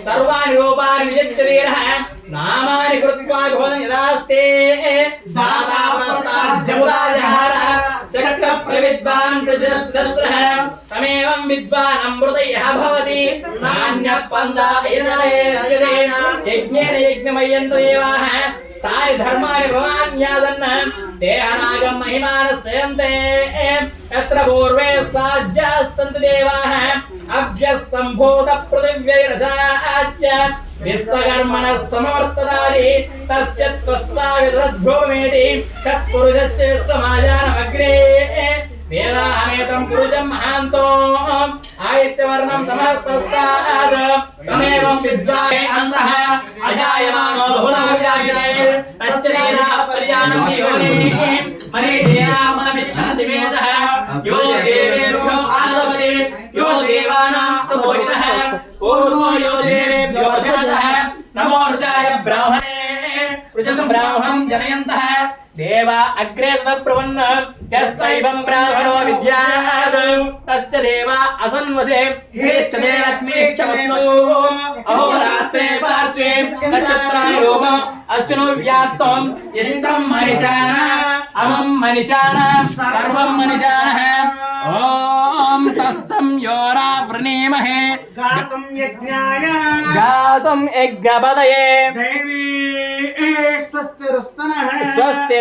सर्वाणि रूपाणि विजित्य वीरः नामानि कृत्वा घोषं यदास्ते दाता प्रस्ताज्यमुदाजहार शक्र प्रविद्वान् प्रजस्तस्रः तमेवं विद्वान् अमृतयः भवति नान्यः पन्था यजते यज्ञेन यज्ञमय्यन्त देवाः स्थायि धर्माणि भवान्यादन् देहनागं महिमानस्यन्ते यत्र पूर्वे साज्यास्तन्ति देवाः अभ्यस्तम्भूत पृथिव्यैरसाच्च विश्वकर्मणः समवर्तदादि तस्य त्वष्टाविदद्भ्योमेति तत्पुरुषस्य विश्वमाजानमग्रे वेदाहमेतं पुरुषं महान्तो आयत्यवर्णं तमः प्रस्ताद् तमेवं विद्वान् अन्तः अजायमानो बहुनाविजायते तस्य देहः पर्यानं योनि मनीषेनामनमिच्छन्ति वेदः यो देवेभ्यो आदवति यो देवानां तपोहितः पूर्वो यो देवेभ्यो जगतः नमो ऋचाय ब्राह्मणे ऋचं ब्राह्मणं जनयन्तः देवा अग्रे तत्प्रवन्न यस्त्वैवं ब्राह्मणो विद्यात् तस्य देवा असन्वसे हेच्छते लक्ष्मीश्च वत्नो अहोरात्रे पार्श्वे नक्षत्राणि रोम अश्विनो व्यात्तं यष्टं मनिषाणः अमं मनिषाणः सर्वं मनिषाणः ॐ तस्सं योरा वृणीमहे गातुं यज्ञपदये दैवी स्वस्तिरुस्तनः स्वस्ति